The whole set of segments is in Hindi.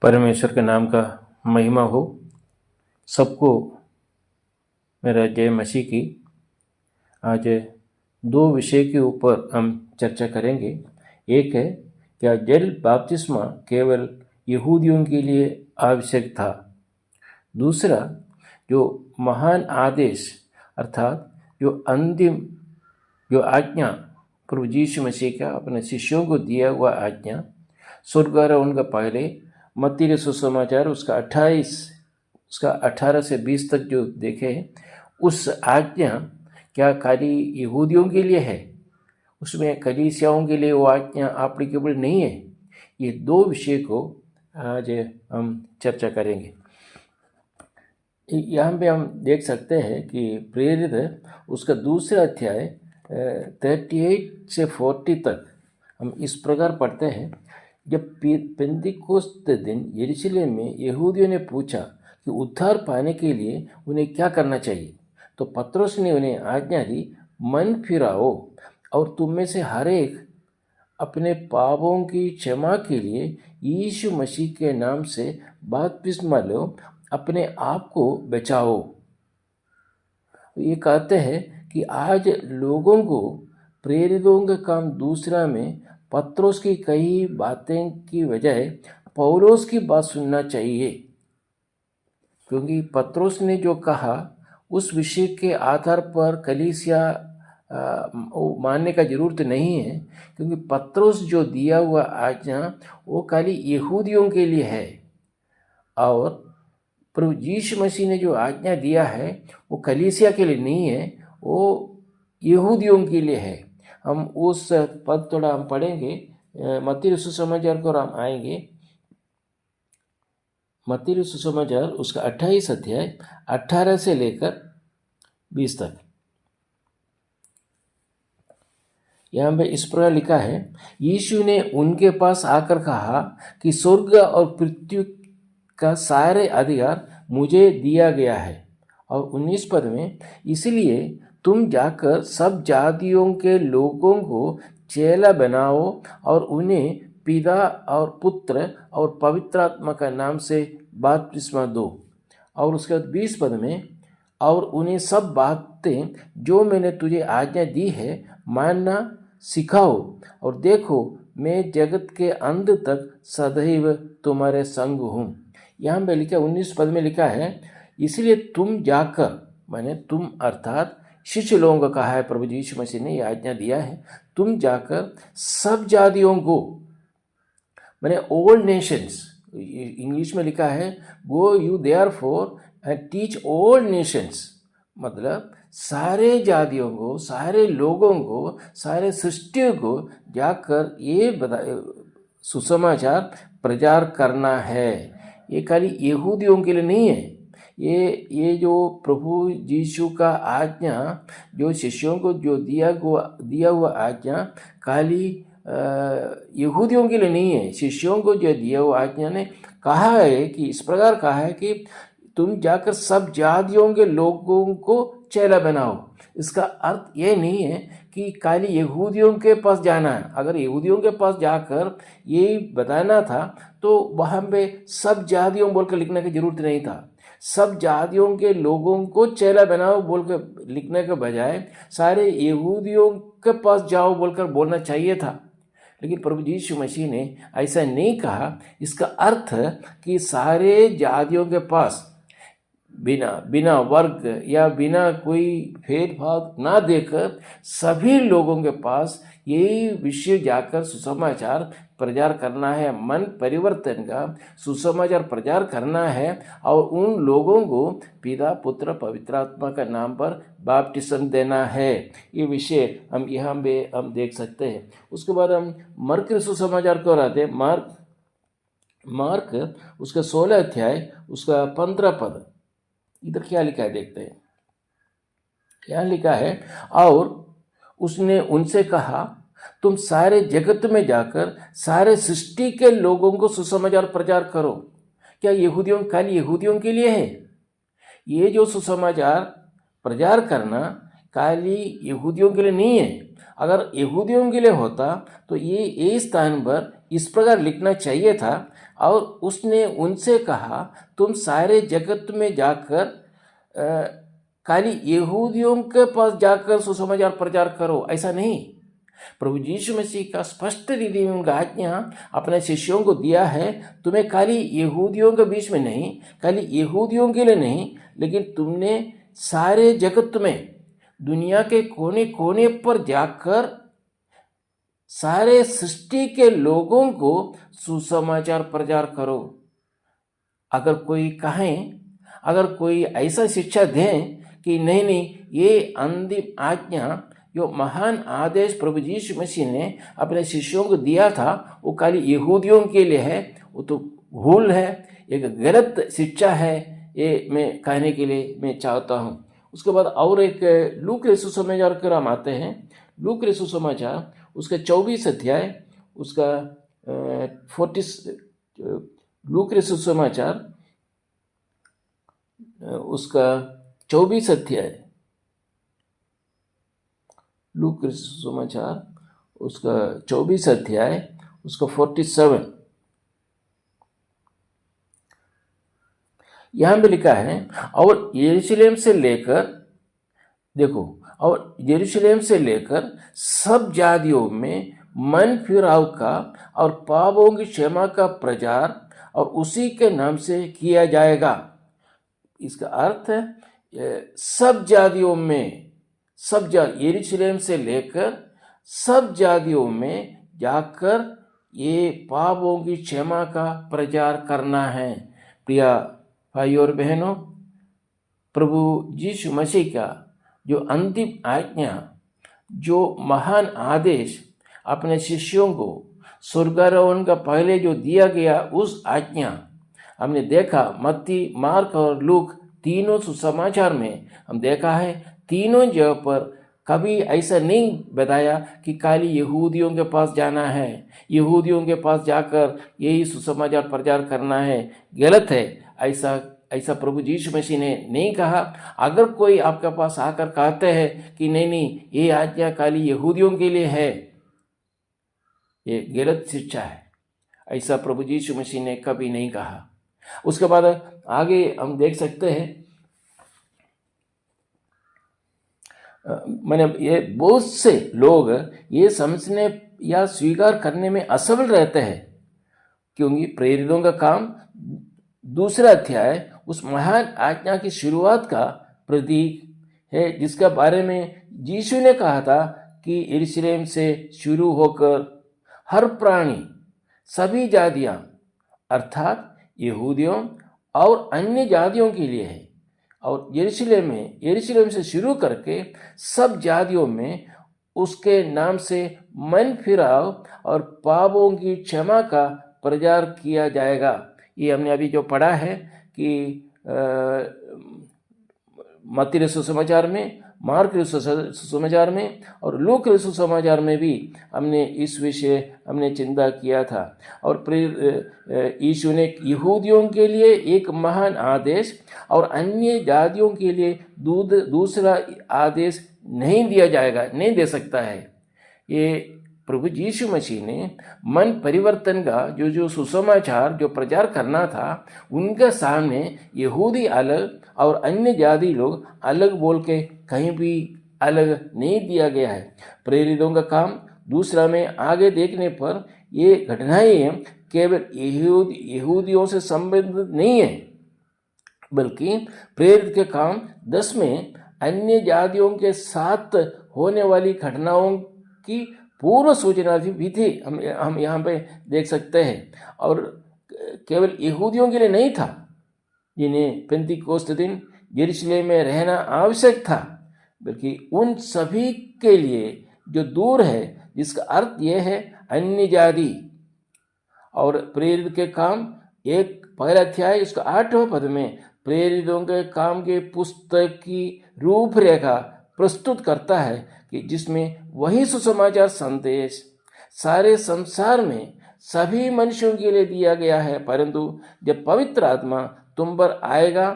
परमेश्वर के नाम का महिमा हो। सबको मेरा जय मसीह की। आज दो विषय के ऊपर हम चर्चा करेंगे। एक है, क्या जल बपतिस्मा केवल यहूदियों के लिए आवश्यक था। दूसरा, जो महान आदेश अर्थात जो आज्ञा प्रभु यीशु मसीह का अपने शिष्यों को दिया हुआ आज्ञा, स्वर्गारोहण का पहले मत्ती सुसमाचार उसका 18 से 20 तक जो देखे, उस आज्ञा क्या खाली यहूदियों के लिए है, उसमें कलीसियाओं के लिए वो आज्ञा एप्लीकेबल नहीं है। ये दो विषय को आज हम चर्चा करेंगे। यहाँ पे हम देख सकते हैं कि प्रेरित उसका दूसरा अध्याय 38 से 40 तक हम इस प्रकार पढ़ते हैं। जब पेंतिकोस्त दिन यरूशलेम में यहूदियों ने पूछा कि उद्धार पाने के लिए उन्हें क्या करना चाहिए, तो पतरस ने उन्हें आज्ञा दी, मन फिराओ और तुम में से हर एक अपने पापों की क्षमा के लिए यीशु मसीह के नाम से बपतिस्मा लो, अपने आप को बचाओ। ये कहते हैं कि आज लोगों को प्रेरितों का काम दूसरा में पत्रोस की कई बातें की बजाय पौलोस की बात सुनना चाहिए, क्योंकि पत्रोस ने जो कहा उस विषय के आधार पर कलीसिया मानने का जरूरत नहीं है, क्योंकि पत्रोस जो दिया हुआ आज्ञा वो खाली यहूदियों के लिए है और प्रभु यीशु मसीह ने जो आज्ञा दिया है वो कलीसिया के लिए नहीं है, वो यहूदियों के लिए है। हम उस पद थोड़ा हम पढ़ेंगे, मत्ती सुसमाचार को हम आएंगे। मत्ती सुसमाचार उसका 28 अध्याय 18 से लेकर 20 तक। यहाँ पे इस प्रकार लिखा है, यीशु ने उनके पास आकर कहा कि स्वर्ग और पृथ्वी का सारे अधिकार मुझे दिया गया है। और 19 पद में, इसलिए तुम जाकर सब जातियों के लोगों को चेला बनाओ और उन्हें पिता और पुत्र और पवित्र आत्मा का नाम से बपतिस्मा दो। और उसके बाद 20 पद में, और उन्हें सब बातें जो मैंने तुझे आज्ञा दी है मानना सिखाओ, और देखो मैं जगत के अंत तक सदैव तुम्हारे संग हूँ। यहाँ पे लिखा 19 पद में लिखा है, इसलिए तुम जाकर, माने तुम अर्थात शिष्य लोगों को कहा है, प्रभु यीशु मसीह ने यह आज्ञा दिया है, तुम जाकर सब जातियों को, माने ऑल नेशंस, इंग्लिश में लिखा है go you therefore and teach all Nations, मतलब सारे जातियों को, सारे लोगों को, सारे सृष्टि को जाकर ये सुसमाचार प्रचार करना है। ये खाली यहूदियों के लिए नहीं है। ये जो प्रभु यीशु का आज्ञा, जो शिष्यों को जो दिया हुआ आज्ञा खाली यहूदियों के लिए नहीं है। शिष्यों को जो दिया हुआ आज्ञा ने कहा है कि इस प्रकार कहा है कि तुम जाकर सब जातियों के लोगों को चेला बनाओ। इसका अर्थ ये नहीं है कि खाली यहूदियों के पास जाना है। अगर यहूदियों के पास जाकर ये बताना था तो वहाँ पे सब जातियों बोलकर लिखने की जरूरत नहीं था। सब जातियों के लोगों को चेला बनाओ बोलकर लिखने के बजाय सारे यहूदियों के पास जाओ बोलकर बोलना चाहिए था। लेकिन प्रभु यीशु मसीह ने ऐसा नहीं कहा। इसका अर्थ कि सारे जातियों के पास बिना वर्ग या बिना कोई भेदभाव ना देकर सभी लोगों के पास यही विषय जाकर सुसमाचार प्रचार करना है। मन परिवर्तन का सुसमाचार प्रचार करना है और उन लोगों को पिता पुत्र पवित्र आत्मा का नाम पर बपतिस्मा देना है। ये विषय हम यहाँ पे हम देख सकते हैं। उसके बाद हम मार्क सुसमाचार को आते हैं। मार्क उसका 16 अध्याय उसका 15 पद, इधर क्या लिखा है देखते हैं। क्या लिखा है, और उसने उनसे कहा, तुम सारे जगत में जाकर सारे सृष्टि के लोगों को सुसमाचार प्रचार करो। क्या खाली यहूदियों के लिए है? ये जो सुसमाचार प्रचार करना खाली यहूदियों के लिए नहीं है। अगर यहूदियों के लिए होता तो ये स्थान पर इस प्रकार लिखना चाहिए था, और उसने उनसे कहा, तुम सारे जगत में जाकर खाली यहूदियों के पास जाकर सुसमाचार प्रचार करो, ऐसा नहीं। प्रभु यीशु मसीह का स्पष्ट रीति में उनका आज्ञा अपने शिष्यों को दिया है, तुम्हें खाली यहूदियों के बीच में नहीं, खाली यहूदियों के लिए नहीं, लेकिन तुमने सारे जगत में, दुनिया के कोने कोने पर जाकर सारे सृष्टि के लोगों को सुसमाचार प्रचार करो। अगर कोई कहें, अगर कोई ऐसा शिक्षा दें कि नहीं नहीं, ये अंतिम आज्ञा, जो महान आदेश प्रभु यीशु मसीह ने अपने शिष्यों को दिया था, वो खाली यहूदियों के लिए है, वो तो भूल है, एक गलत शिक्षा है, ये मैं कहने के लिए मैं चाहता हूँ। उसके बाद और एक लूक रचित सुसमाचार पर हम आते हैं। लूक रचित सुसमाचार उसका 24 अध्याय, उसका 40, लूक रचित सुसमाचार उसका 24 अध्याय, लूक रचित सुसमाचार उसका 24 अध्याय, उसका 47, यहाँ पे लिखा है, और यरूशलेम से लेकर, देखो, और यरूशलेम से लेकर सब जातियों में मन फिराव का और पापों की क्षमा का प्रचार और उसी के नाम से किया जाएगा। इसका अर्थ है सब जातियों में, सब यरूशलेम से लेकर सब जातियों में जाकर ये पापों की क्षमा का प्रचार करना है। प्रिया भाइयों और बहनों, प्रभु यीशु मसीह का जो अंतिम आज्ञा, जो महान आदेश अपने शिष्यों को स्वर्गारोहण का पहले जो दिया गया, उस आज्ञा हमने देखा मत्ती, मार्क और लूक तीनों सुसमाचार में हम देखा है। तीनों जगह पर कभी ऐसा नहीं बताया कि खाली यहूदियों के पास जाना है, यहूदियों के पास जाकर यही सुसमाचार प्रचार करना है, गलत है। ऐसा प्रभु यीशु मसीह ने नहीं कहा। अगर कोई आपके पास आकर कहते हैं कि नहीं नहीं, ये आज्ञा खाली यहूदियों के लिए है, ये गलत शिक्षा है। ऐसा प्रभु यीशु मसीह ने कभी नहीं कहा। उसके बाद आगे हम देख सकते हैं, मैंने ये बहुत से लोग ये समझने या स्वीकार करने में असफल रहते हैं, क्योंकि प्रेरितों का काम 2 अध्याय उस महान आज्ञा की शुरुआत का प्रतीक है, जिसका बारे में यीशु ने कहा था कि यरूशलेम से शुरू होकर हर प्राणी, सभी जातियां, अर्थात यहूदियों और अन्य जातियों के लिए है, और यरूशलेम से शुरू करके सब जातियों में उसके नाम से मन फिराव और पापों की क्षमा का प्रचार किया जाएगा। ये हमने अभी जो पढ़ा है कि मत्ती रचित सुसमाचार में, मार्क रचित सुसमाचार में और लूक रचित सुसमाचार में भी हमने इस विषय हमने चिंता किया था। और यीशु ने यहूदियों के लिए एक महान आदेश और अन्य जातियों के लिए दूसरा आदेश नहीं दिया जाएगा, नहीं दे सकता है। ये प्रभु यीशु मसीह ने मन परिवर्तन का जो सुसमाचार जो प्रचार करना था, उनके सामने यहूदी अलग और अन्य जाति लोग अलग बोल के कहीं भी अलग नहीं दिया गया है। प्रेरितों का काम दूसरा में आगे देखने पर ये घटनाएं केवल यहूदियों से संबंधित नहीं है, बल्कि प्रेरित के काम 10 में अन्य जातियों के साथ होने वाली घटनाओं की पूर्व सूचना भी थी, हम यहाँ पे देख सकते हैं। और केवल यहूदियों के लिए नहीं था, जिन्हें पेंतीकोस्त दिन यरूशलेम में रहना आवश्यक था, बल्कि उन सभी के लिए जो दूर है, जिसका अर्थ यह है अन्य जाति। और प्रेरित के काम 1 अध्याय उसका 8वें पद में प्रेरितों के काम के पुस्तक की रूपरेखा प्रस्तुत करता है कि जिसमें वही सुसमाचार संदेश सारे संसार में सभी मनुष्यों के लिए दिया गया है, परंतु जब पवित्र आत्मा तुम पर आएगा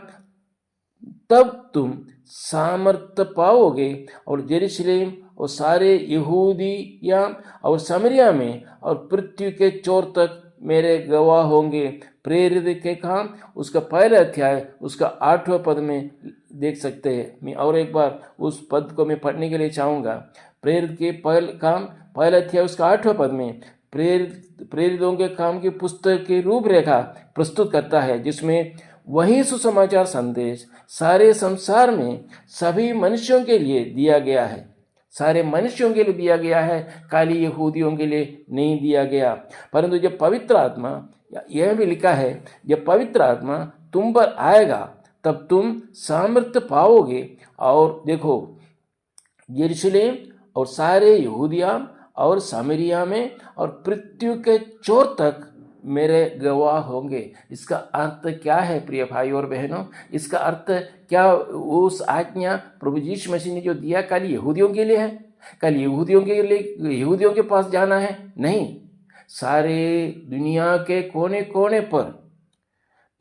तब तुम सामर्थ्य पाओगे और यरूशलेम और सारे यहूदिया और समरिया में और पृथ्वी के चोर तक मेरे गवाह होंगे। प्रेरित के काम उसका पहला अध्याय उसका 8वां पद में देख सकते हैं। मैं और एक बार उस पद को मैं पढ़ने के लिए चाहूँगा। प्रेरित के पहला अध्याय उसका 8वां पद में प्रेरितों के काम की पुस्तक की रूपरेखा प्रस्तुत करता है, जिसमें वही सुसमाचार संदेश सारे संसार में सभी मनुष्यों के लिए दिया गया है। सारे मनुष्यों के लिए दिया गया है, खाली यहूदियों के लिए नहीं दिया गया। परंतु जब पवित्र आत्मा, यह भी लिखा है, जब पवित्र आत्मा तुम पर आएगा तब तुम सामर्थ्य पाओगे। और देखो, यरूशलेम और सारे यहूदिया और सामरिया में और पृथ्वी के छोर तक मेरे गवाह होंगे। इसका अर्थ क्या है प्रिय भाई और बहनों? इसका अर्थ क्या उस आज्ञा प्रभु यीशु मसीह ने जो दिया कल यहूदियों के लिए है? कल यहूदियों के लिए यहूदियों के पास जाना है? नहीं, सारे दुनिया के कोने कोने पर,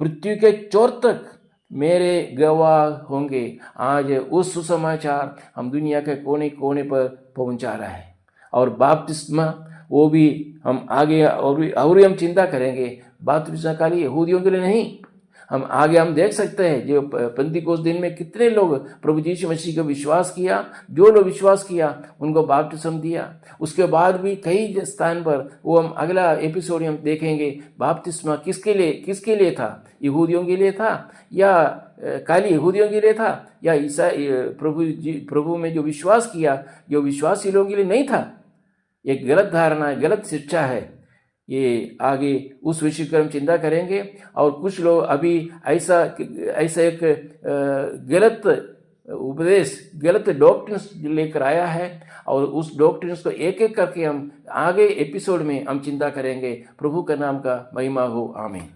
पृथ्वी के छोर तक मेरे गवाह होंगे। आज उस सुसमाचार हम दुनिया के कोने कोने पर पहुंचा रहा है। और बपतिस्मा, वो भी हम आगे और हम चिंता करेंगे। बपतिस्मा खाली यहूदियों के लिए नहीं, हम आगे हम देख सकते हैं जो पेंतीकोस्त दिन में कितने लोग प्रभु यीशु मसीह को विश्वास किया। जो लोग विश्वास किया उनको बपतिस्मा दिया। उसके बाद भी कई स्थान पर, वो हम अगला एपिसोड हम देखेंगे, बपतिस्मा किसके लिए था? यहूदियों के लिए था या खाली यहूदियों के लिए था, या ईसाई प्रभु में जो विश्वास किया, जो विश्वासी लोगों के लिए नहीं था? एक गलत धारणा है, गलत शिक्षा है। ये आगे उस विषय पर हम चिंता करेंगे। और कुछ लोग अभी ऐसा एक गलत उपदेश, गलत डॉक्ट्रिन्स लेकर आया है, और उस डॉक्ट्रिन्स को एक एक करके हम आगे एपिसोड में हम चिंता करेंगे। प्रभु का नाम का महिमा हो, आमीन।